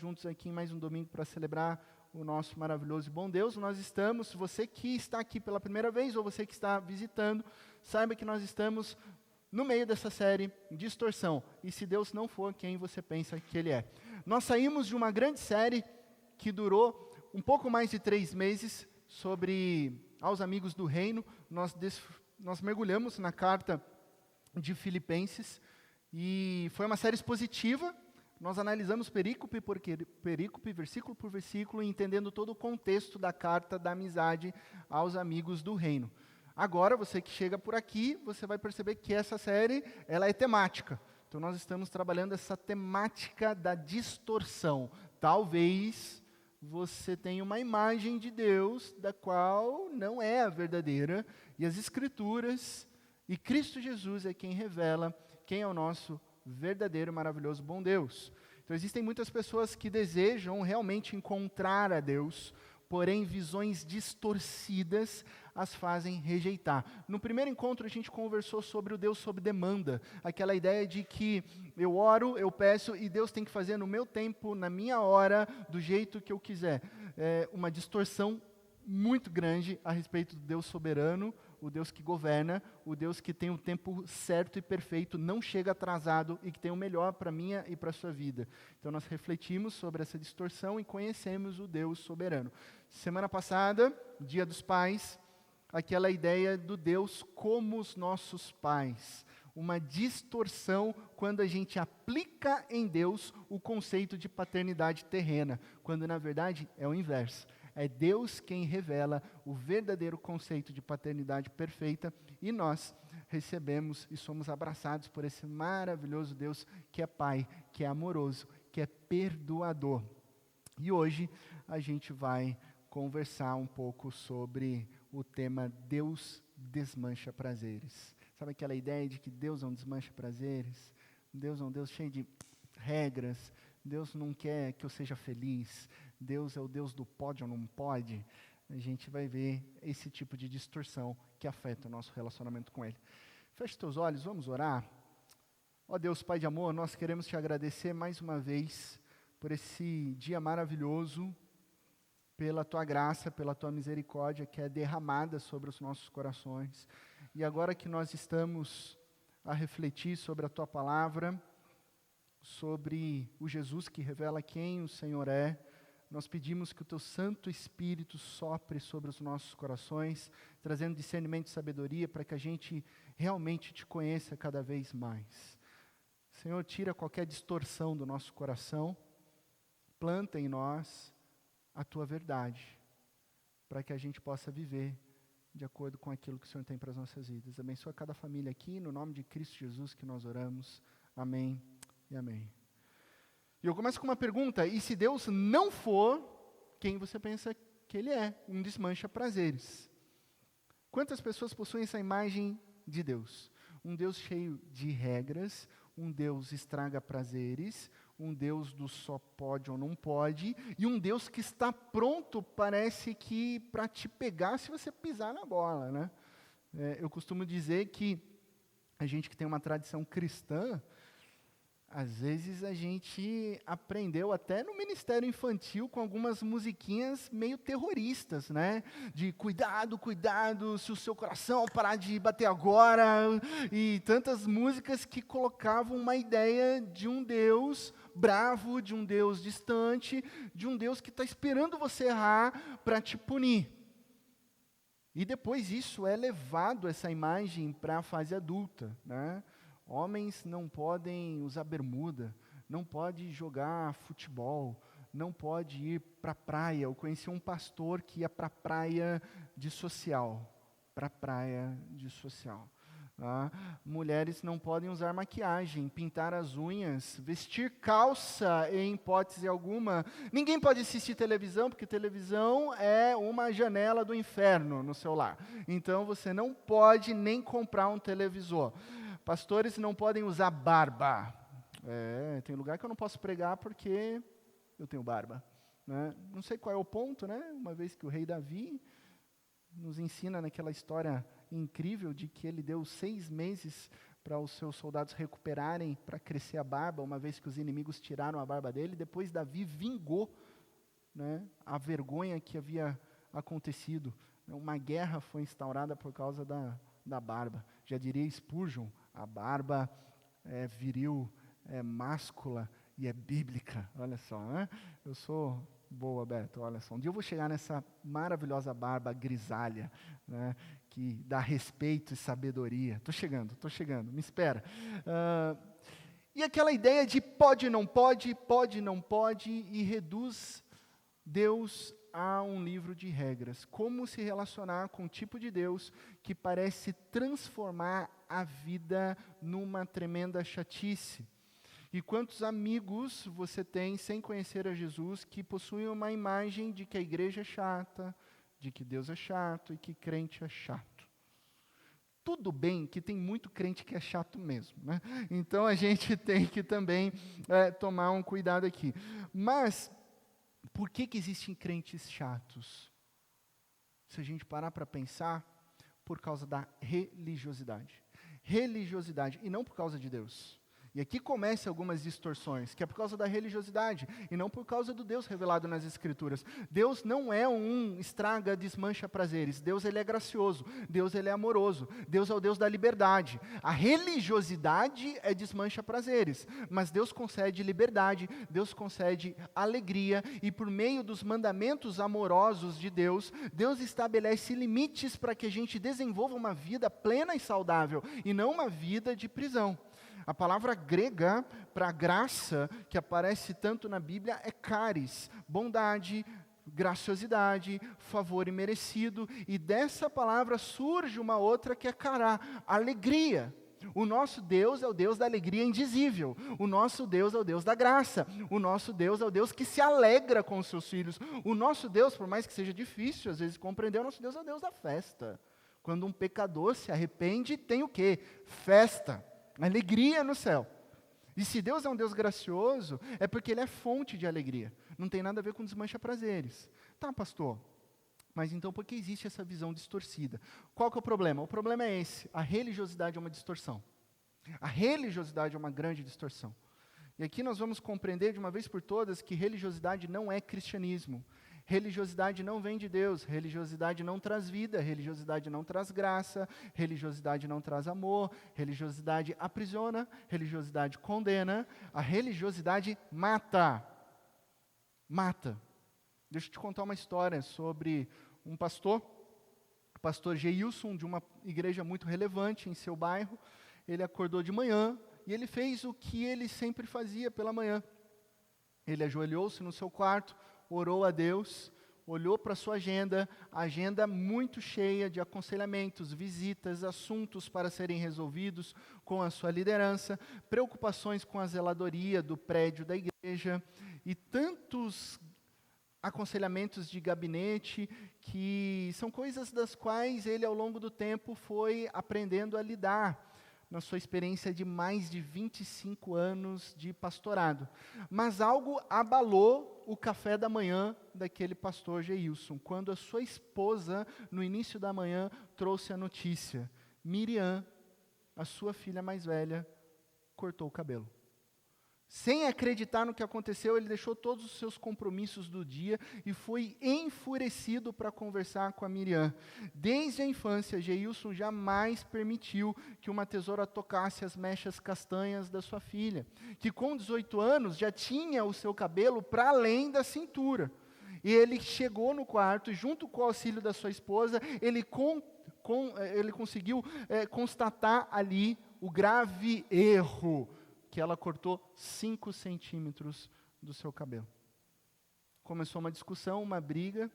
juntos aqui em mais um domingo para celebrar o nosso maravilhoso e bom Deus. Nós estamos, você que está aqui pela primeira vez ou você que está visitando, saiba que nós estamos no meio dessa série Distorção. E se Deus não for quem você pensa que Ele é. Nós saímos de uma grande série que durou um pouco mais de 3 meses sobre aos amigos do reino. Nós mergulhamos na carta de Filipenses e foi uma série expositiva. Nós analisamos perícope por perícope, versículo por versículo, entendendo todo o contexto da carta da amizade aos amigos do reino. Agora, você que chega por aqui, você vai perceber que essa série, ela é temática. Então, nós estamos trabalhando essa temática da distorção. Talvez você tenha uma imagem de Deus, da qual não é a verdadeira, e as Escrituras, e Cristo Jesus é quem revela quem é o nosso verdadeiro, maravilhoso, bom Deus. Então, existem muitas pessoas que desejam realmente encontrar a Deus, porém, visões distorcidas as fazem rejeitar. No primeiro encontro, a gente conversou sobre o Deus sob demanda, aquela ideia de que eu oro, eu peço, e Deus tem que fazer no meu tempo, na minha hora, do jeito que eu quiser. É uma distorção muito grande a respeito do Deus soberano, o Deus que governa, o Deus que tem o tempo certo e perfeito, não chega atrasado e que tem o melhor para a minha e para a sua vida. Então nós refletimos sobre essa distorção e conhecemos o Deus soberano. Semana passada, Dia dos Pais, aquela ideia do Deus como os nossos pais. Uma distorção quando a gente aplica em Deus o conceito de paternidade terrena, quando na verdade é o inverso. É Deus quem revela o verdadeiro conceito de paternidade perfeita e nós recebemos e somos abraçados por esse maravilhoso Deus que é Pai, que é amoroso, que é perdoador. E hoje a gente vai conversar um pouco sobre o tema Deus desmancha prazeres. Sabe aquela ideia de que Deus não desmancha prazeres? Deus é um Deus cheio de regras. Deus não quer que eu seja feliz. Deus é o Deus do pode ou não pode. A gente vai ver esse tipo de distorção que afeta o nosso relacionamento com Ele. Feche teus olhos, vamos orar. Ó Deus, Pai de amor, nós queremos te agradecer mais uma vez por esse dia maravilhoso, pela Tua graça, pela Tua misericórdia que é derramada sobre os nossos corações. E agora que nós estamos a refletir sobre a Tua palavra, sobre o Jesus que revela quem o Senhor é, nós pedimos que o Teu Santo Espírito sopre sobre os nossos corações, trazendo discernimento e sabedoria para que a gente realmente Te conheça cada vez mais. Senhor, tira qualquer distorção do nosso coração, planta em nós a Tua verdade, para que a gente possa viver de acordo com aquilo que o Senhor tem para as nossas vidas. Abençoa cada família aqui, no nome de Cristo Jesus que nós oramos. Amém e amém. E eu começo com uma pergunta: e se Deus não for quem você pensa que Ele é? Um desmancha prazeres. Quantas pessoas possuem essa imagem de Deus? Um Deus cheio de regras, um Deus estraga prazeres, um Deus do só pode ou não pode, e um Deus que está pronto, parece que, para te pegar se você pisar na bola, né? Eu costumo dizer que a gente que tem uma tradição cristã, às vezes a gente aprendeu até no ministério infantil com algumas musiquinhas meio terroristas, né? De cuidado, cuidado, se o seu coração parar de bater agora, e tantas músicas que colocavam uma ideia de um Deus bravo, de um Deus distante, de um Deus que está esperando você errar para te punir. E depois isso é levado, essa imagem, para a fase adulta, né? Homens não podem usar bermuda, não pode jogar futebol, não pode ir para a praia. Eu conheci um pastor que ia para a praia de social, Mulheres não podem usar maquiagem, pintar as unhas, vestir calça em hipótese alguma. Ninguém pode assistir televisão, porque televisão é uma janela do inferno no seu lar. Então você não pode nem comprar um televisor. Pastores não podem usar barba. Tem lugar que eu não posso pregar porque eu tenho barba, né? Não sei qual é o ponto, né? Uma vez que o rei Davi nos ensina naquela história incrível de que ele deu 6 meses para os seus soldados recuperarem, para crescer a barba, uma vez que os inimigos tiraram a barba dele. Depois Davi vingou, né, a vergonha que havia acontecido. Uma guerra foi instaurada por causa da barba. Já diria Spurgeon, a barba é viril, é máscula e é bíblica. Olha só, né? Eu sou boa, Beto, olha só. Um dia eu vou chegar nessa maravilhosa barba grisalha, né, que dá respeito e sabedoria. Estou chegando, me espera. E aquela ideia de pode, não pode, e reduz Deus a um livro de regras. Como se relacionar com o tipo de Deus que parece transformar a vida numa tremenda chatice. E quantos amigos você tem, sem conhecer a Jesus, que possuem uma imagem de que a igreja é chata, de que Deus é chato e que crente é chato. Tudo bem que tem muito crente que é chato mesmo, né? Então a gente tem que também tomar um cuidado aqui. Mas, por que existem crentes chatos? Se a gente parar para pensar, por causa da religiosidade. Religiosidade, e não por causa de Deus. E aqui começam algumas distorções, que é por causa da religiosidade, e não por causa do Deus revelado nas Escrituras. Deus não é um estraga, desmancha prazeres. Deus, ele é gracioso. Deus, ele é amoroso. Deus é o Deus da liberdade. A religiosidade é desmancha prazeres, mas Deus concede liberdade, Deus concede alegria, e por meio dos mandamentos amorosos de Deus, Deus estabelece limites para que a gente desenvolva uma vida plena e saudável, e não uma vida de prisão. A palavra grega para graça, que aparece tanto na Bíblia, é charis, bondade, graciosidade, favor imerecido. E dessa palavra surge uma outra que é chará, alegria. O nosso Deus é o Deus da alegria indizível. O nosso Deus é o Deus da graça. O nosso Deus é o Deus que se alegra com os seus filhos. O nosso Deus, por mais que seja difícil às vezes compreender, o nosso Deus é o Deus da festa. Quando um pecador se arrepende, tem o quê? Festa. Alegria no céu. E se Deus é um Deus gracioso, é porque Ele é fonte de alegria. Não tem nada a ver com desmancha prazeres. Tá, pastor, mas então por que existe essa visão distorcida? Qual que é o problema? O problema é esse: a religiosidade é uma distorção. A religiosidade é uma grande distorção. E aqui nós vamos compreender de uma vez por todas que religiosidade não é cristianismo. Religiosidade não vem de Deus, religiosidade não traz vida, religiosidade não traz graça, religiosidade não traz amor, religiosidade aprisiona, religiosidade condena, a religiosidade mata. Mata. Deixa eu te contar uma história sobre um pastor, o pastor Geilson, de uma igreja muito relevante em seu bairro. Ele acordou de manhã e ele fez o que ele sempre fazia pela manhã. Ele ajoelhou-se no seu quarto, orou a Deus, olhou para a sua agenda muito cheia de aconselhamentos, visitas, assuntos para serem resolvidos com a sua liderança, preocupações com a zeladoria do prédio da igreja e tantos aconselhamentos de gabinete que são coisas das quais ele ao longo do tempo foi aprendendo a lidar na sua experiência de mais de 25 anos de pastorado. Mas algo abalou o café da manhã daquele pastor Geilson, quando a sua esposa, no início da manhã, trouxe a notícia: Miriam, a sua filha mais velha, cortou o cabelo. Sem acreditar no que aconteceu, ele deixou todos os seus compromissos do dia e foi enfurecido para conversar com a Miriam. Desde a infância, Geilson jamais permitiu que uma tesoura tocasse as mechas castanhas da sua filha, que com 18 anos já tinha o seu cabelo para além da cintura. E ele chegou no quarto e, junto com o auxílio da sua esposa, ele conseguiu constatar ali o grave erro, que ela cortou 5 centímetros do seu cabelo. Começou uma discussão, uma briga,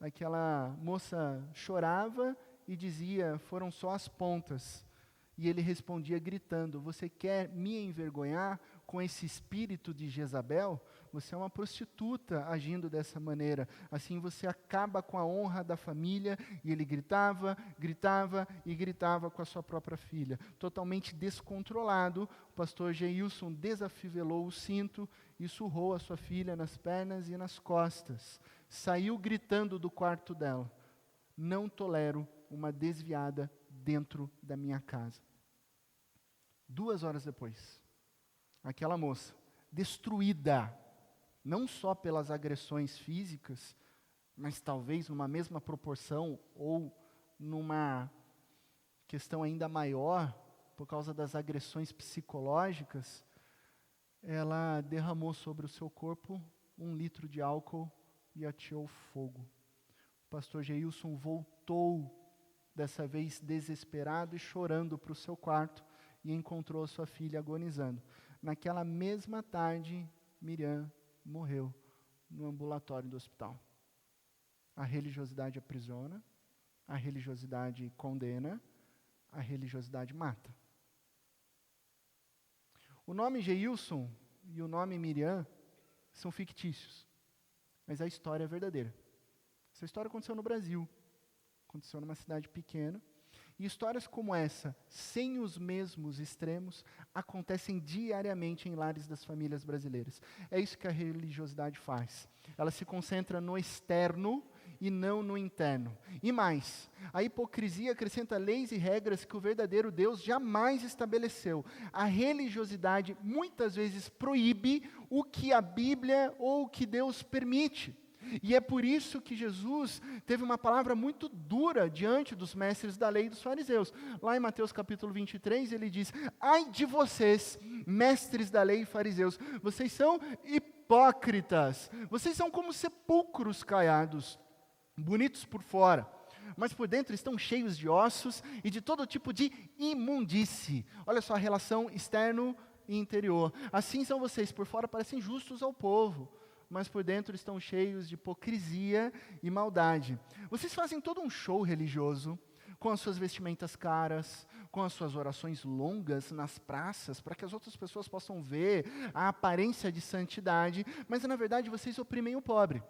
aquela moça chorava e dizia: foram só as pontas. E ele respondia gritando: você quer me envergonhar com esse espírito de Jezabel? Você é uma prostituta agindo dessa maneira. Assim você acaba com a honra da família. E ele gritava, gritava e gritava com a sua própria filha. Totalmente descontrolado, o pastor Geilson desafivelou o cinto e surrou a sua filha nas pernas e nas costas. Saiu gritando do quarto dela: não tolero uma desviada dentro da minha casa. 2 horas depois, aquela moça, destruída, não só pelas agressões físicas, mas talvez numa mesma proporção ou numa questão ainda maior, por causa das agressões psicológicas, ela derramou sobre o seu corpo 1 litro de álcool e ateou fogo. O pastor Geilson voltou, dessa vez desesperado e chorando para o seu quarto, e encontrou a sua filha agonizando. Naquela mesma tarde, Miriam morreu no ambulatório do hospital. A religiosidade aprisiona, a religiosidade condena, a religiosidade mata. O nome Geilson e o nome Miriam são fictícios, mas a história é verdadeira. Essa história aconteceu no Brasil, aconteceu numa cidade pequena, e histórias como essa, sem os mesmos extremos, acontecem diariamente em lares das famílias brasileiras. É isso que a religiosidade faz. Ela se concentra no externo e não no interno. E mais, a hipocrisia acrescenta leis e regras que o verdadeiro Deus jamais estabeleceu. A religiosidade muitas vezes proíbe o que a Bíblia ou o que Deus permite. E é por isso que Jesus teve uma palavra muito dura diante dos mestres da lei e dos fariseus. Lá em Mateus capítulo 23, ele diz: ai de vocês, mestres da lei e fariseus, vocês são hipócritas, vocês são como sepulcros caiados, bonitos por fora, mas por dentro estão cheios de ossos e de todo tipo de imundície. Olha só a relação externo e interior. Assim são vocês, por fora parecem justos ao povo, mas por dentro estão cheios de hipocrisia e maldade. Vocês fazem todo um show religioso, com as suas vestimentas caras, com as suas orações longas nas praças, para que as outras pessoas possam ver a aparência de santidade, mas na verdade vocês oprimem o pobre.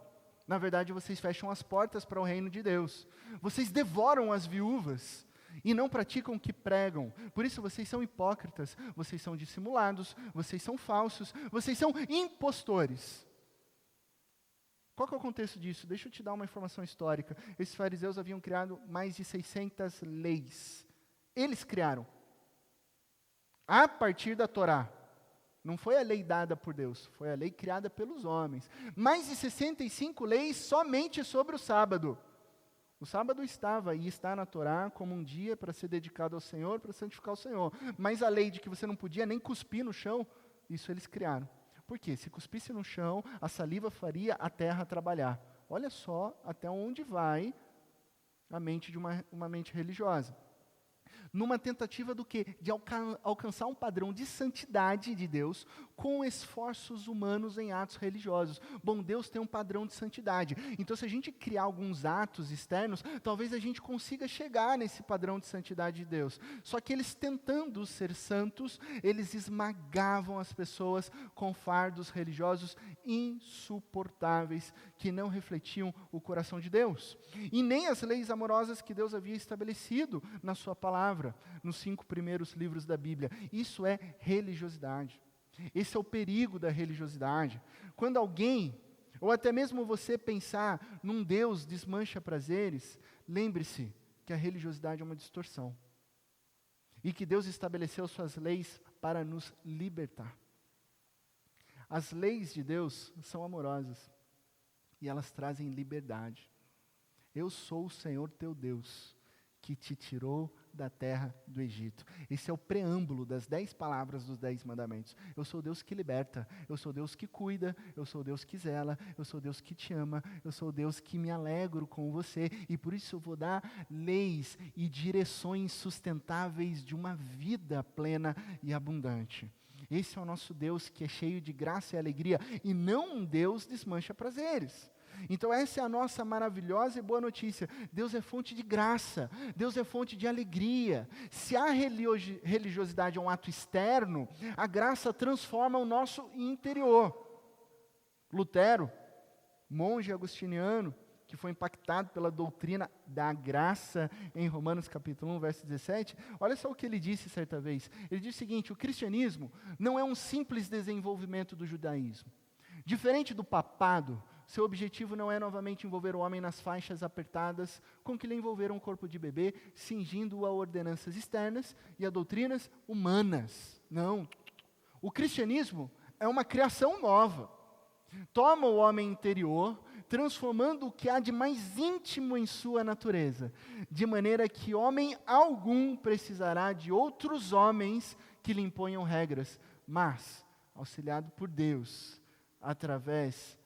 Na verdade vocês fecham as portas para o reino de Deus. Vocês devoram as viúvas e não praticam o que pregam. Por isso vocês são hipócritas, vocês são dissimulados, vocês são falsos, vocês são impostores. Qual que é o contexto disso? Deixa eu te dar uma informação histórica. Esses fariseus haviam criado mais de 600 leis. Eles criaram. A partir da Torá. Não foi a lei dada por Deus, foi a lei criada pelos homens. Mais de 65 leis somente sobre o sábado. O sábado estava e está na Torá como um dia para ser dedicado ao Senhor, para santificar o Senhor. Mas a lei de que você não podia nem cuspir no chão, isso eles criaram. Por quê? Se cuspisse no chão, a saliva faria a terra trabalhar. Olha só até onde vai a mente de uma mente religiosa. Numa tentativa do quê? De alcançar um padrão de santidade de Deus com esforços humanos em atos religiosos. Bom, Deus tem um padrão de santidade. Então, se a gente criar alguns atos externos, talvez a gente consiga chegar nesse padrão de santidade de Deus. Só que eles, tentando ser santos, eles esmagavam as pessoas com fardos religiosos insuportáveis, que não refletiam o coração de Deus. E nem as leis amorosas que Deus havia estabelecido na sua palavra, nos 5 primeiros livros da Bíblia. Isso é religiosidade. Esse é o perigo da religiosidade. Quando alguém, ou até mesmo você pensar num Deus desmancha prazeres, lembre-se que a religiosidade é uma distorção. E que Deus estabeleceu suas leis para nos libertar. As leis de Deus são amorosas. E elas trazem liberdade. Eu sou o Senhor teu Deus, que te tirou da terra do Egito. Esse é o preâmbulo das 10 palavras dos 10 mandamentos. Eu sou Deus que liberta, eu sou Deus que cuida, eu sou Deus que zela, eu sou Deus que te ama, eu sou Deus que me alegro com você, e por isso eu vou dar leis e direções sustentáveis de uma vida plena e abundante. Esse é o nosso Deus que é cheio de graça e alegria, e não um Deus desmancha prazeres. Então essa é a nossa maravilhosa e boa notícia. Deus é fonte de graça, Deus é fonte de alegria. Se a religiosidade é um ato externo, a graça transforma o nosso interior. Lutero, monge agostiniano, que foi impactado pela doutrina da graça em Romanos capítulo 1, verso 17, olha só o que ele disse certa vez. Ele disse o seguinte: o cristianismo não é um simples desenvolvimento do judaísmo. Diferente do papado, seu objetivo não é novamente envolver o homem nas faixas apertadas com que lhe envolveram o corpo de bebê, cingindo-o a ordenanças externas e a doutrinas humanas. Não. O cristianismo é uma criação nova. Toma o homem interior, transformando o que há de mais íntimo em sua natureza, de maneira que homem algum precisará de outros homens que lhe imponham regras, mas, auxiliado por Deus, através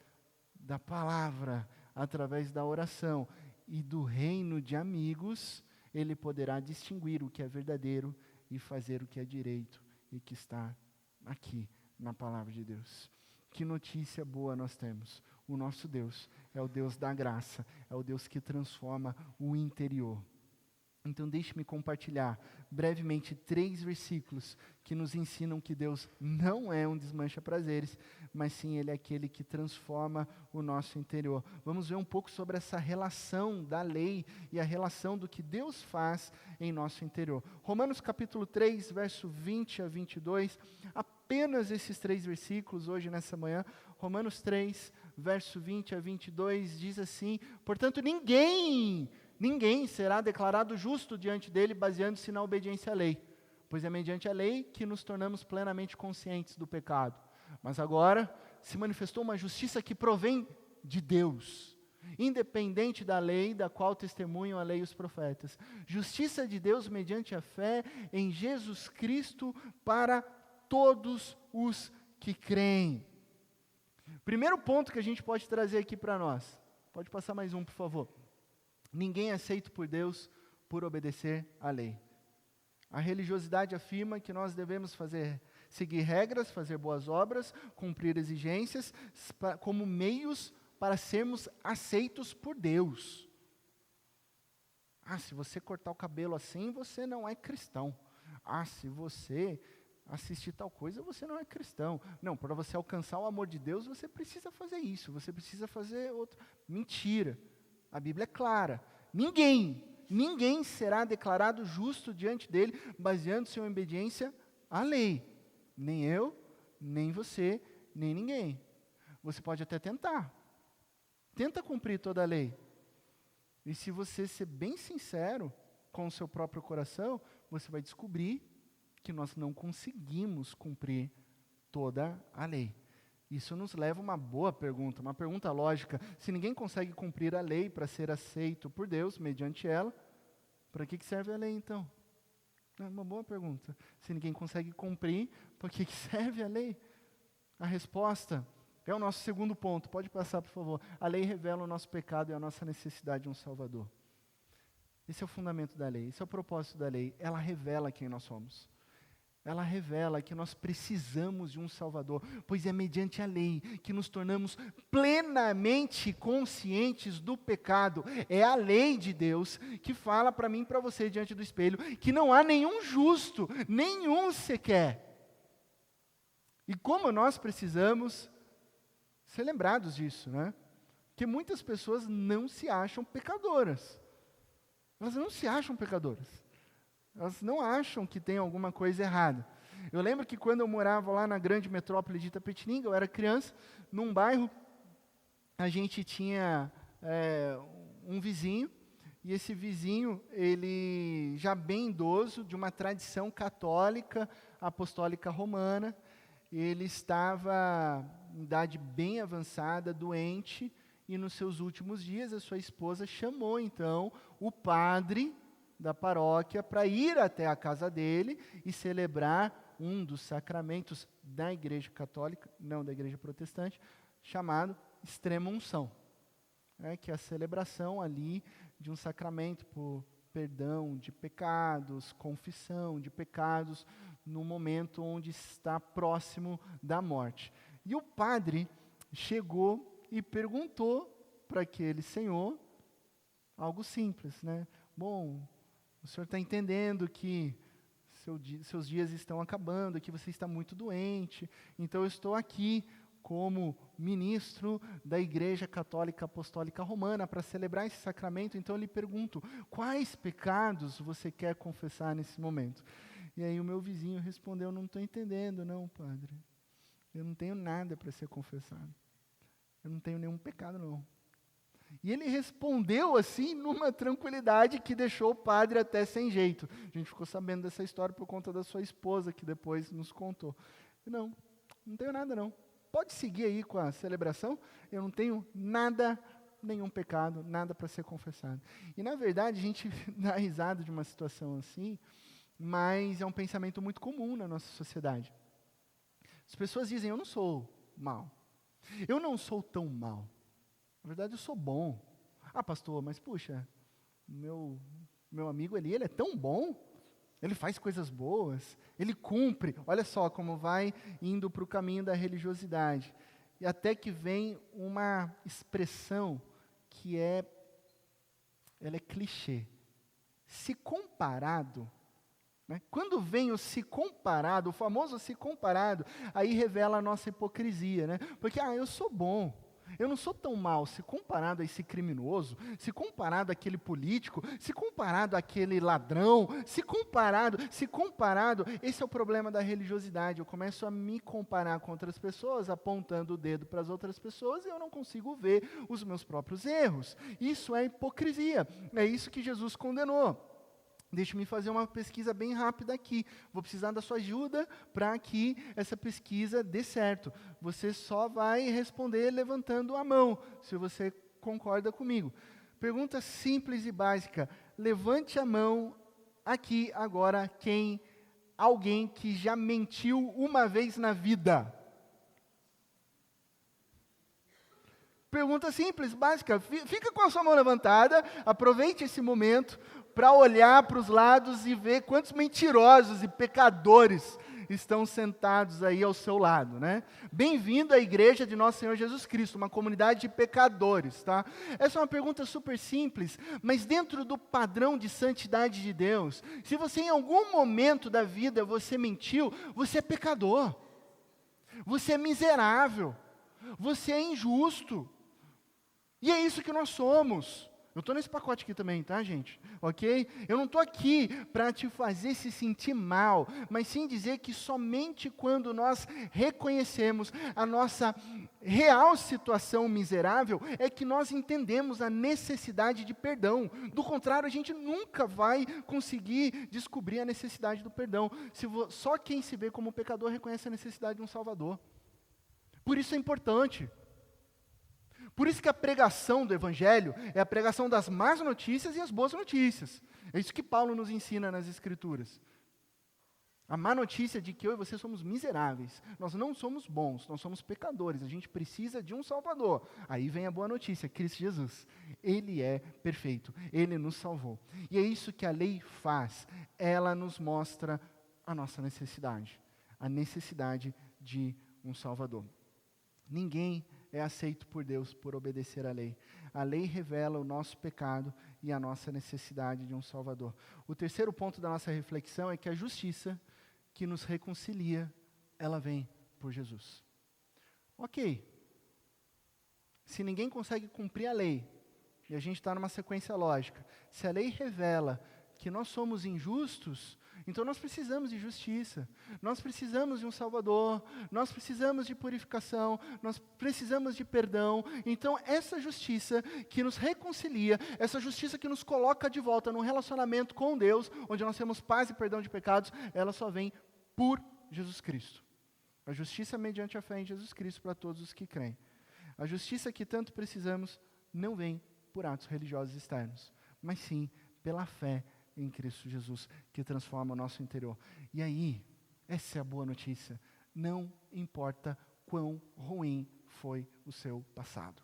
da palavra, através da oração e do reino de amigos, ele poderá distinguir o que é verdadeiro e fazer o que é direito e que está aqui na palavra de Deus. Que notícia boa nós temos. O nosso Deus é o Deus da graça, é o Deus que transforma o interior. Então deixe-me compartilhar brevemente 3 versículos que nos ensinam que Deus não é um desmancha-prazeres, mas sim Ele é aquele que transforma o nosso interior. Vamos ver um pouco sobre essa relação da lei e a relação do que Deus faz em nosso interior. Romanos capítulo 3, verso 20 a 22, apenas esses 3 versículos hoje nessa manhã. Romanos 3, verso 20 a 22 diz assim: portanto ninguém será declarado justo diante dele baseando-se na obediência à lei, pois é mediante a lei que nos tornamos plenamente conscientes do pecado. Mas agora se manifestou uma justiça que provém de Deus, independente da lei, da qual testemunham a lei e os profetas. Justiça de Deus mediante a fé em Jesus Cristo para todos os que creem. Primeiro ponto que a gente pode trazer aqui para nós. Pode passar mais um, por favor. Ninguém é aceito por Deus por obedecer à lei. A religiosidade afirma que nós devemos seguir regras, fazer boas obras, cumprir exigências, como meios para sermos aceitos por Deus. Se você cortar o cabelo assim, você não é cristão. Se você assistir tal coisa, você não é cristão. Não, para você alcançar o amor de Deus, você precisa fazer isso, você precisa fazer outro. Mentira. A Bíblia é clara. Ninguém será declarado justo diante dele, baseando-se em obediência à lei. Nem eu, nem você, nem ninguém. Você pode até tentar. Tenta cumprir toda a lei. E se você ser bem sincero com o seu próprio coração, você vai descobrir que nós não conseguimos cumprir toda a lei. Isso nos leva a uma boa pergunta, uma pergunta lógica. Se ninguém consegue cumprir a lei para ser aceito por Deus, mediante ela, para que serve a lei então? É uma boa pergunta. Se ninguém consegue cumprir, para que serve a lei? A resposta é o nosso segundo ponto. Pode passar, por favor. A lei revela o nosso pecado e a nossa necessidade de um Salvador. Esse é o fundamento da lei, esse é o propósito da lei. Ela revela quem nós somos. Ela revela que nós precisamos de um Salvador, pois é mediante a lei que nos tornamos plenamente conscientes do pecado. É a lei de Deus que fala para mim e para você diante do espelho que não há nenhum justo, nenhum sequer. E como nós precisamos ser lembrados disso, né? Que muitas pessoas não se acham pecadoras. Elas não se acham pecadoras. Elas não acham que tem alguma coisa errada. Eu lembro que quando eu morava lá na grande metrópole de Itapetininga, eu era criança, num bairro, a gente tinha um vizinho, e esse vizinho, ele já bem idoso, de uma tradição católica, apostólica romana, ele estava em idade bem avançada, doente, e nos seus últimos dias a sua esposa chamou então o padre da paróquia para ir até a casa dele e celebrar um dos sacramentos da Igreja Católica, não da Igreja Protestante, chamado extrema-unção, que é a celebração ali de um sacramento por perdão de pecados, confissão de pecados, no momento onde está próximo da morte. E o padre chegou e perguntou para aquele senhor algo simples, né? Bom, o senhor está entendendo que seus dias estão acabando, que você está muito doente, então eu estou aqui como ministro da Igreja Católica Apostólica Romana para celebrar esse sacramento, então eu lhe pergunto, quais pecados você quer confessar nesse momento? E aí o meu vizinho respondeu, não estou entendendo não, padre, eu não tenho nada para ser confessado. Eu não tenho nenhum pecado, não. E ele respondeu assim, numa tranquilidade que deixou o padre até sem jeito. A gente ficou sabendo dessa história por conta da sua esposa, que depois nos contou. Não, não tenho nada não. Pode seguir aí com a celebração, eu não tenho nada, nenhum pecado, nada para ser confessado. E na verdade a gente dá risada de uma situação assim, mas é um pensamento muito comum na nossa sociedade. As pessoas dizem, eu não sou mal, eu não sou tão mal. Na verdade, eu sou bom. Ah, pastor, mas puxa, meu amigo ali, ele é tão bom, ele faz coisas boas, ele cumpre. Olha só como vai indo para o caminho da religiosidade. E até que vem uma expressão que ela é clichê. Se comparado, né? Quando vem o se comparado, o famoso se comparado, aí revela a nossa hipocrisia, né? Porque, eu sou bom. Eu não sou tão mal, se comparado a esse criminoso, se comparado àquele político, se comparado àquele ladrão, se comparado, esse é o problema da religiosidade. Eu começo a me comparar com outras pessoas, apontando o dedo para as outras pessoas e eu não consigo ver os meus próprios erros. Isso é hipocrisia, é isso que Jesus condenou. Deixa-me fazer uma pesquisa bem rápida aqui. Vou precisar da sua ajuda para que essa pesquisa dê certo. Você só vai responder levantando a mão, se você concorda comigo. Pergunta simples e básica. Levante a mão aqui agora alguém que já mentiu uma vez na vida. Pergunta simples, básica. Fica com a sua mão levantada, aproveite esse momento para olhar para os lados e ver quantos mentirosos e pecadores estão sentados aí ao seu lado, né? Bem-vindo à igreja de Nosso Senhor Jesus Cristo, uma comunidade de pecadores, tá? Essa é uma pergunta super simples, mas dentro do padrão de santidade de Deus, se você em algum momento da vida você mentiu, você é pecador, você é miserável, você é injusto, e é isso que nós somos. Eu estou nesse pacote aqui também, tá, gente? Ok? Eu não estou aqui para te fazer se sentir mal, mas sim dizer que somente quando nós reconhecemos a nossa real situação miserável, é que nós entendemos a necessidade de perdão. Do contrário, a gente nunca vai conseguir descobrir a necessidade do perdão. Só quem se vê como pecador reconhece a necessidade de um Salvador. Por isso é importante. Por isso que a pregação do Evangelho é a pregação das más notícias e as boas notícias. É isso que Paulo nos ensina nas Escrituras. A má notícia de que eu e você somos miseráveis. Nós não somos bons, nós somos pecadores. A gente precisa de um Salvador. Aí vem a boa notícia, Cristo Jesus. Ele é perfeito, Ele nos salvou. E é isso que a lei faz. Ela nos mostra a nossa necessidade. A necessidade de um Salvador. Ninguém é aceito por Deus por obedecer à lei. A lei revela o nosso pecado e a nossa necessidade de um Salvador. O terceiro ponto da nossa reflexão é que a justiça que nos reconcilia, ela vem por Jesus. Ok. Se ninguém consegue cumprir a lei, e a gente está numa sequência lógica, se a lei revela que nós somos injustos, então nós precisamos de justiça, nós precisamos de um Salvador, nós precisamos de purificação, nós precisamos de perdão. Então essa justiça que nos reconcilia, essa justiça que nos coloca de volta num relacionamento com Deus, onde nós temos paz e perdão de pecados, ela só vem por Jesus Cristo. A justiça mediante a fé em Jesus Cristo para todos os que creem. A justiça que tanto precisamos não vem por atos religiosos externos, mas sim pela fé em Cristo Jesus, que transforma o nosso interior. E aí, essa é a boa notícia. Não importa quão ruim foi o seu passado.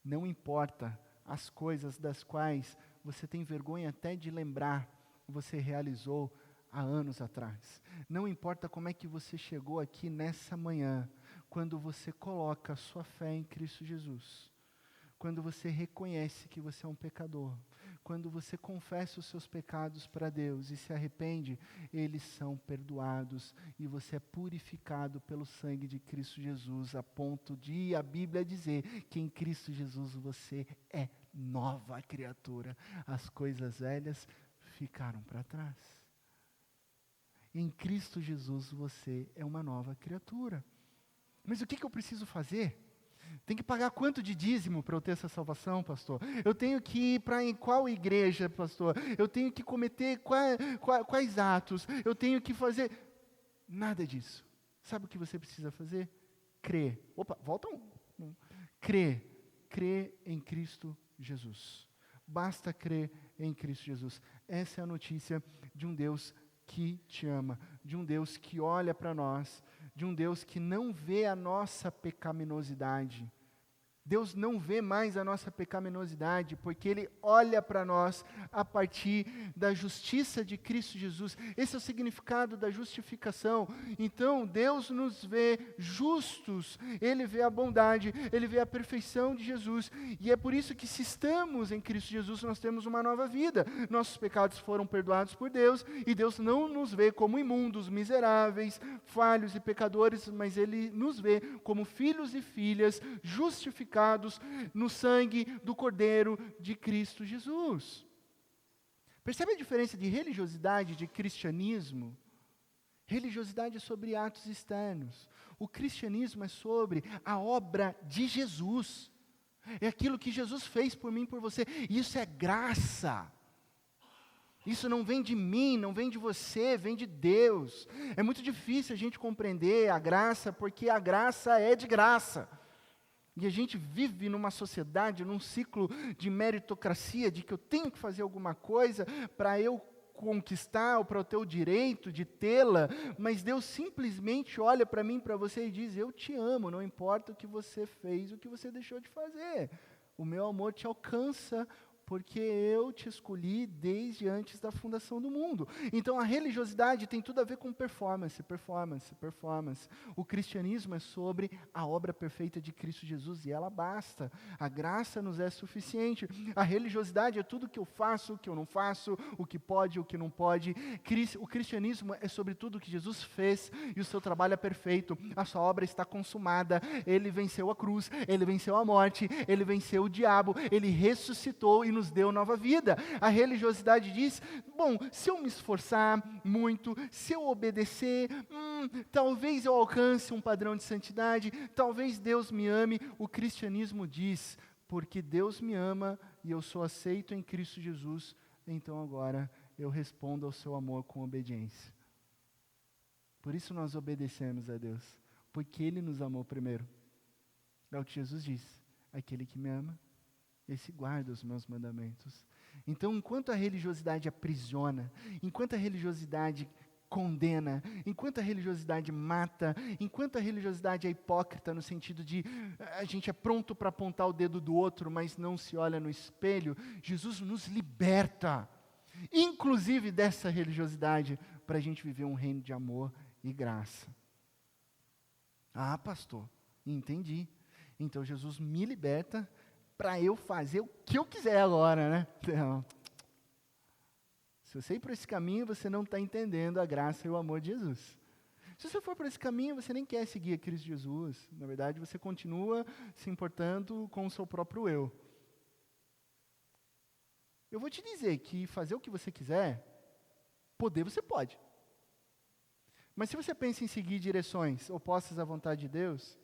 Não importa as coisas das quais você tem vergonha até de lembrar, você realizou há anos atrás. Não importa como é que você chegou aqui nessa manhã, quando você coloca a sua fé em Cristo Jesus. Quando você reconhece que você é um pecador, quando você confessa os seus pecados para Deus e se arrepende, eles são perdoados e você é purificado pelo sangue de Cristo Jesus, a ponto de a Bíblia dizer que em Cristo Jesus você é nova criatura. As coisas velhas ficaram para trás. Em Cristo Jesus você é uma nova criatura. Mas o que eu preciso fazer? Tem que pagar quanto de dízimo para eu ter essa salvação, pastor? Eu tenho que ir para em qual igreja, pastor? Eu tenho que cometer quais atos? Eu tenho que fazer... Nada disso. Sabe o que você precisa fazer? Crer. Opa, volta um. Crer. Crer em Cristo Jesus. Basta crer em Cristo Jesus. Essa é a notícia de um Deus que te ama, de um Deus que olha para nós, de um Deus que não vê a nossa pecaminosidade. Deus não vê mais a nossa pecaminosidade, porque Ele olha para nós a partir da justiça de Cristo Jesus. Esse é o significado da justificação. Então, Deus nos vê justos, Ele vê a bondade, Ele vê a perfeição de Jesus. E é por isso que, se estamos em Cristo Jesus, nós temos uma nova vida. Nossos pecados foram perdoados por Deus, e Deus não nos vê como imundos, miseráveis, falhos e pecadores, mas Ele nos vê como filhos e filhas justificados no sangue do Cordeiro de Cristo Jesus. Percebe a diferença de religiosidade e de cristianismo? Religiosidade é sobre atos externos. O cristianismo é sobre a obra de Jesus. É aquilo que Jesus fez por mim e por você. Isso é graça. Isso não vem de mim, não vem de você, vem de Deus. É muito difícil a gente compreender a graça, porque a graça é de graça. E a gente vive numa sociedade, num ciclo de meritocracia, de que eu tenho que fazer alguma coisa para eu conquistar ou para eu ter o direito de tê-la, mas Deus simplesmente olha para mim, para você e diz: eu te amo, não importa o que você fez, o que você deixou de fazer. O meu amor te alcança, porque eu te escolhi desde antes da fundação do mundo. Então a religiosidade tem tudo a ver com performance. O cristianismo é sobre a obra perfeita de Cristo Jesus, e ela basta. A graça nos é suficiente. A religiosidade é tudo que eu faço, o que eu não faço, o que pode, o que não pode. O cristianismo é sobre tudo que Jesus fez, e o seu trabalho é perfeito. A sua obra está consumada. Ele venceu a cruz, ele venceu a morte, ele venceu o diabo, ele ressuscitou e nos deu nova vida. A religiosidade diz: bom, se eu me esforçar muito, se eu obedecer, talvez eu alcance um padrão de santidade, talvez Deus me ame. O cristianismo diz: porque Deus me ama e eu sou aceito em Cristo Jesus, então agora eu respondo ao seu amor com obediência. Por isso nós obedecemos a Deus, porque Ele nos amou primeiro. É o que Jesus diz: aquele que me ama, esse guarda os meus mandamentos. Então, enquanto a religiosidade aprisiona, enquanto a religiosidade condena, enquanto a religiosidade mata, enquanto a religiosidade é hipócrita no sentido de a gente é pronto para apontar o dedo do outro, mas não se olha no espelho, Jesus nos liberta, inclusive dessa religiosidade, para a gente viver um reino de amor e graça. Ah, pastor, entendi. Então Jesus me liberta para eu fazer o que eu quiser agora, né? Então, se você ir por esse caminho, você não está entendendo a graça e o amor de Jesus. Se você for por esse caminho, você nem quer seguir a Cristo Jesus. Na verdade, você continua se importando com o seu próprio eu. Eu vou te dizer que fazer o que você quiser, poder você pode. Mas se você pensa em seguir direções opostas à vontade de Deus,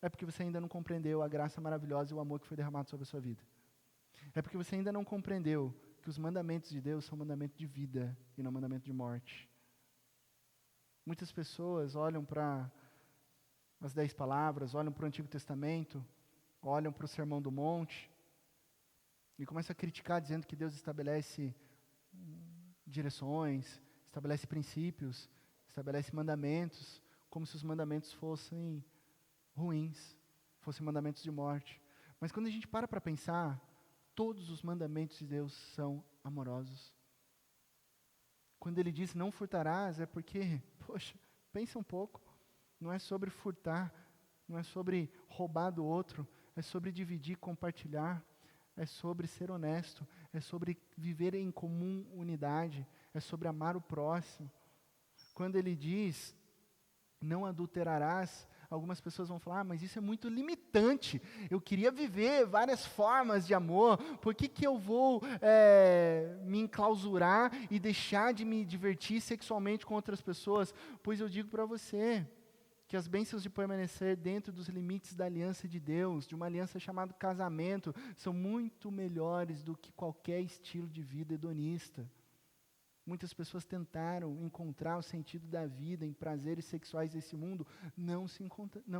é porque você ainda não compreendeu a graça maravilhosa e o amor que foi derramado sobre a sua vida. É porque você ainda não compreendeu que os mandamentos de Deus são mandamentos de vida e não mandamento de morte. Muitas pessoas olham para as 10 palavras, olham para o Antigo Testamento, olham para o Sermão do Monte e começam a criticar, dizendo que Deus estabelece direções, estabelece princípios, estabelece mandamentos, como se os mandamentos fossem ruins, fossem mandamentos de morte. Mas quando a gente para pensar, todos os mandamentos de Deus são amorosos. Quando Ele diz não furtarás, é porque, poxa, pensa um pouco, não é sobre furtar, não é sobre roubar do outro, é sobre dividir, compartilhar, é sobre ser honesto, é sobre viver em comum unidade, é sobre amar o próximo. Quando Ele diz não adulterarás, algumas pessoas vão falar: mas isso é muito limitante, eu queria viver várias formas de amor, por que eu vou me enclausurar e deixar de me divertir sexualmente com outras pessoas? Pois eu digo para você, que as bênçãos de permanecer dentro dos limites da aliança de Deus, de uma aliança chamada casamento, são muito melhores do que qualquer estilo de vida hedonista. Muitas pessoas tentaram encontrar o sentido da vida em prazeres sexuais desse mundo, não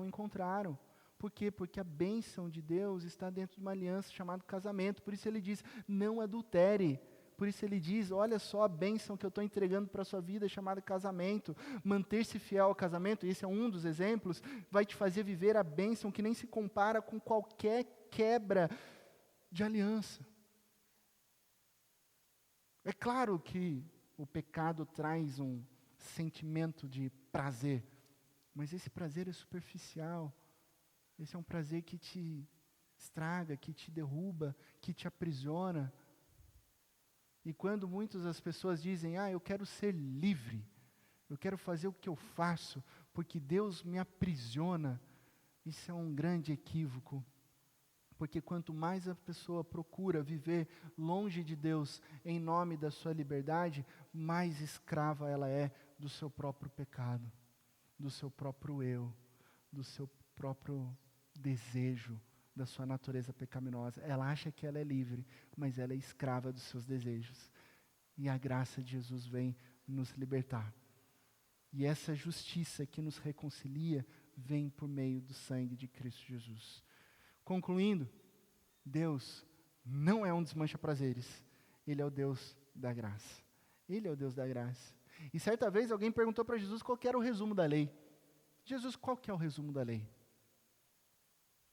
encontraram. Por quê? Porque a bênção de Deus está dentro de uma aliança chamada casamento. Por isso ele diz, não adultere. Por isso ele diz, olha só a bênção que eu estou entregando para a sua vida, chamada casamento. Manter-se fiel ao casamento, esse é um dos exemplos, vai te fazer viver a bênção que nem se compara com qualquer quebra de aliança. É claro que o pecado traz um sentimento de prazer, mas esse prazer é superficial. Esse é um prazer que te estraga, que te derruba, que te aprisiona. E quando muitas das pessoas dizem, eu quero ser livre, eu quero fazer o que eu faço, porque Deus me aprisiona, isso é um grande equívoco. Porque quanto mais a pessoa procura viver longe de Deus em nome da sua liberdade, mais escrava ela é do seu próprio pecado, do seu próprio eu, do seu próprio desejo, da sua natureza pecaminosa. Ela acha que ela é livre, mas ela é escrava dos seus desejos. E a graça de Jesus vem nos libertar. E essa justiça que nos reconcilia vem por meio do sangue de Cristo Jesus. Concluindo, Deus não é um desmancha-prazeres, Ele é o Deus da graça. Ele é o Deus da graça. E certa vez alguém perguntou para Jesus qual que era o resumo da lei. Jesus, qual que é o resumo da lei?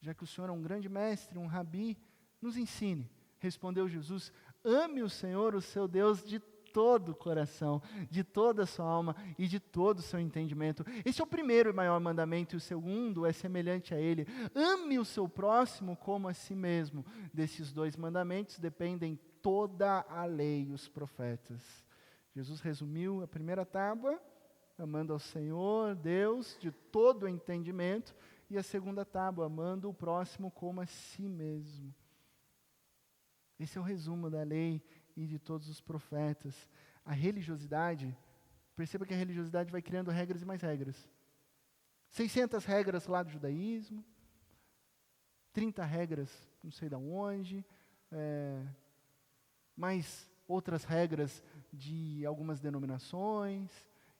Já que o Senhor é um grande mestre, um rabi, nos ensine. Respondeu Jesus, ame o Senhor, o seu Deus, de todo o coração, de toda a sua alma e de todo o seu entendimento. Esse é o primeiro e maior mandamento, e o segundo é semelhante a ele. Ame o seu próximo como a si mesmo. Desses dois mandamentos dependem toda a lei e os profetas. Jesus resumiu a primeira tábua, amando ao Senhor, Deus, de todo o entendimento, e a segunda tábua, amando o próximo como a si mesmo. Esse é o resumo da lei e de todos os profetas. A religiosidade, perceba que a religiosidade vai criando regras e mais regras. 600 regras lá do judaísmo, 30 regras não sei de onde, mais outras regras de algumas denominações,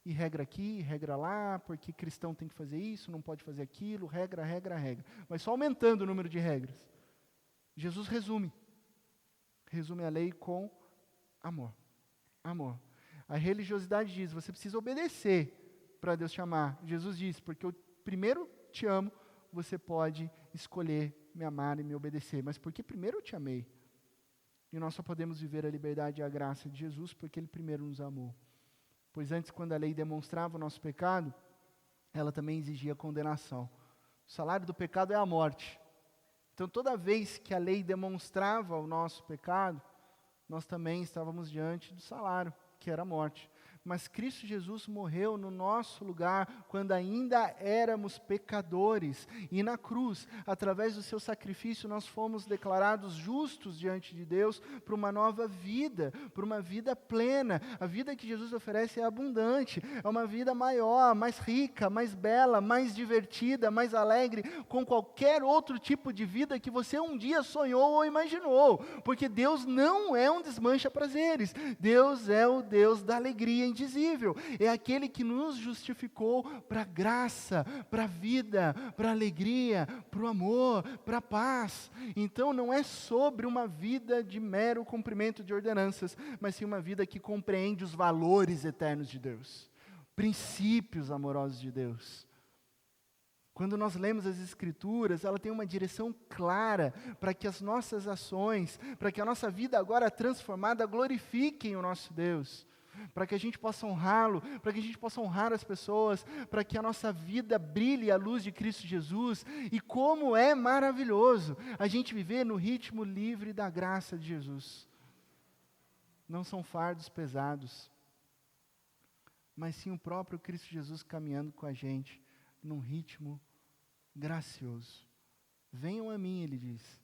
e regra aqui, regra lá, porque cristão tem que fazer isso, não pode fazer aquilo, regra. Vai só aumentando o número de regras. Jesus resume a lei com amor. Amor. A religiosidade diz, você precisa obedecer para Deus te amar. Jesus diz, porque eu primeiro te amo, você pode escolher me amar e me obedecer. Mas porque primeiro eu te amei. E nós só podemos viver a liberdade e a graça de Jesus porque Ele primeiro nos amou. Pois antes, quando a lei demonstrava o nosso pecado, ela também exigia condenação. O salário do pecado é a morte. Então, toda vez que a lei demonstrava o nosso pecado, nós também estávamos diante do salário, que era a morte. Mas Cristo Jesus morreu no nosso lugar quando ainda éramos pecadores. E na cruz, através do seu sacrifício, nós fomos declarados justos diante de Deus para uma nova vida, para uma vida plena. A vida que Jesus oferece é abundante, é uma vida maior, mais rica, mais bela, mais divertida, mais alegre, com qualquer outro tipo de vida que você um dia sonhou ou imaginou. Porque Deus não é um desmancha-prazeres. Deus é o Deus da alegria indizível, é aquele que nos justificou para a graça, para a vida, para a alegria, para o amor, para a paz. Então não é sobre uma vida de mero cumprimento de ordenanças, mas sim uma vida que compreende os valores eternos de Deus, princípios amorosos de Deus. Quando nós lemos as Escrituras, ela tem uma direção clara para que as nossas ações, para que a nossa vida agora transformada glorifiquem o nosso Deus, para que a gente possa honrá-lo, para que a gente possa honrar as pessoas, para que a nossa vida brilhe à luz de Cristo Jesus. E como é maravilhoso a gente viver no ritmo livre da graça de Jesus. Não são fardos pesados, mas sim o próprio Cristo Jesus caminhando com a gente num ritmo gracioso. Venham a mim, ele diz.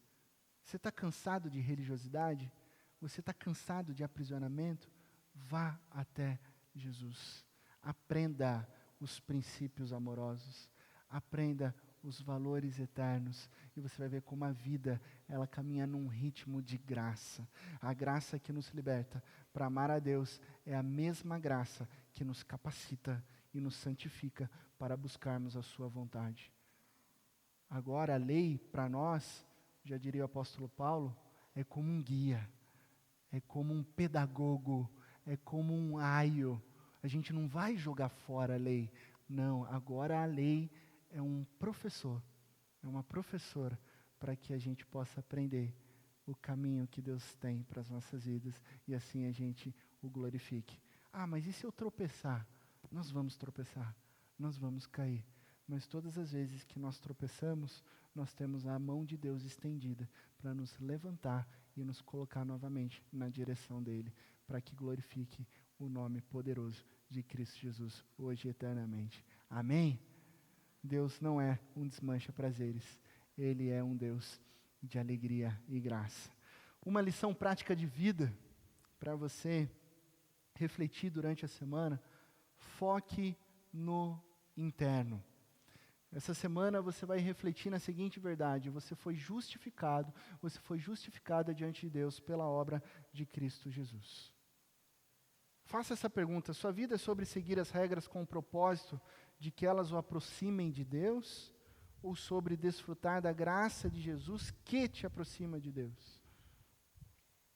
Você está cansado de religiosidade? Você está cansado de aprisionamento? Vá até Jesus. Aprenda os princípios amorosos. Aprenda os valores eternos e você vai ver como a vida, ela caminha num ritmo de graça. A graça que nos liberta para amar a Deus é a mesma graça que nos capacita e nos santifica para buscarmos a sua vontade. Agora, a lei, para nós, já diria o apóstolo Paulo, é como um guia, é como um pedagogo, é como um aio. A gente não vai jogar fora a lei. Não, agora a lei é um professor, é uma professora para que a gente possa aprender o caminho que Deus tem para as nossas vidas e assim a gente o glorifique. Ah, mas e se eu tropeçar? Nós vamos tropeçar, nós vamos cair. Mas todas as vezes que nós tropeçamos, nós temos a mão de Deus estendida para nos levantar e nos colocar novamente na direção dele, para que glorifique o nome poderoso de Cristo Jesus, hoje e eternamente. Amém? Deus não é um desmancha-prazeres, Ele é um Deus de alegria e graça. Uma lição prática de vida para você refletir durante a semana: foque no interno. Essa semana você vai refletir na seguinte verdade: você foi justificado, você foi justificada diante de Deus pela obra de Cristo Jesus. Faça essa pergunta: sua vida é sobre seguir as regras com o propósito de que elas o aproximem de Deus, ou sobre desfrutar da graça de Jesus que te aproxima de Deus?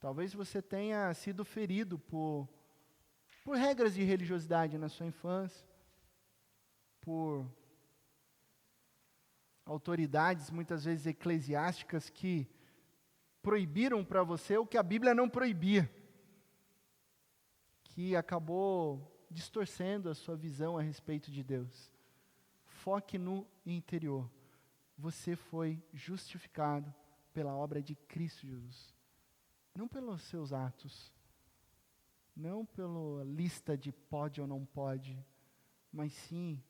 Talvez você tenha sido ferido por regras de religiosidade na sua infância, por autoridades, muitas vezes eclesiásticas, que proibiram para você o que a Bíblia não proibia, que acabou distorcendo a sua visão a respeito de Deus. Foque no interior. Você foi justificado pela obra de Cristo Jesus. Não pelos seus atos, não pela lista de pode ou não pode, mas sim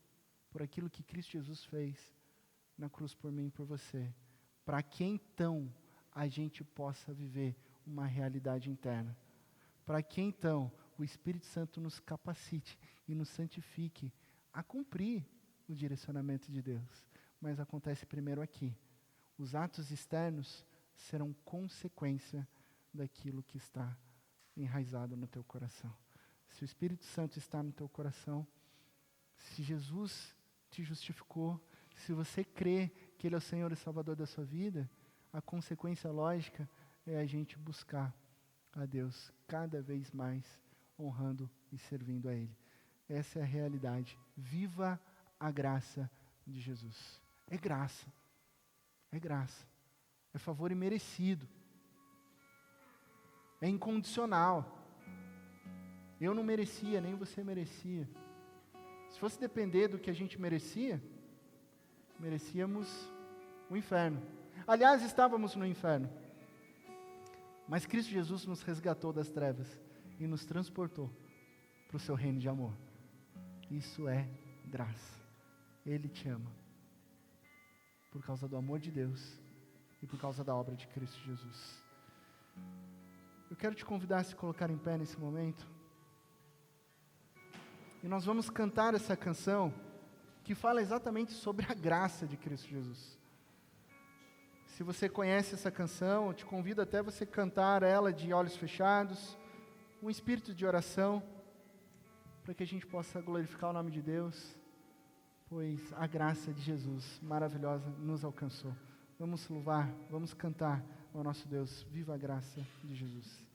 por aquilo que Cristo Jesus fez na cruz por mim e por você, para que então a gente possa viver uma realidade interna, para que então o Espírito Santo nos capacite e nos santifique a cumprir o direcionamento de Deus. Mas acontece primeiro aqui. Os atos externos serão consequência daquilo que está enraizado no teu coração. Se o Espírito Santo está no teu coração, se Jesus te justificou, se você crê que Ele é o Senhor e Salvador da sua vida, a consequência lógica é a gente buscar a Deus cada vez mais, honrando e servindo a Ele. Essa é a realidade. Viva a graça de Jesus. É graça. É graça. É favor imerecido. É incondicional. Eu não merecia, nem você merecia. Se fosse depender do que a gente merecia, merecíamos o inferno. Aliás, estávamos no inferno. Mas Cristo Jesus nos resgatou das trevas e nos transportou para o seu reino de amor. Isso é graça. Ele te ama. Por causa do amor de Deus e por causa da obra de Cristo Jesus. Eu quero te convidar a se colocar em pé nesse momento. E nós vamos cantar essa canção que fala exatamente sobre a graça de Cristo Jesus. Se você conhece essa canção, eu te convido até você cantar ela de olhos fechados, um espírito de oração, para que a gente possa glorificar o nome de Deus, pois a graça de Jesus maravilhosa nos alcançou. Vamos louvar, vamos cantar ao nosso Deus. Viva a graça de Jesus.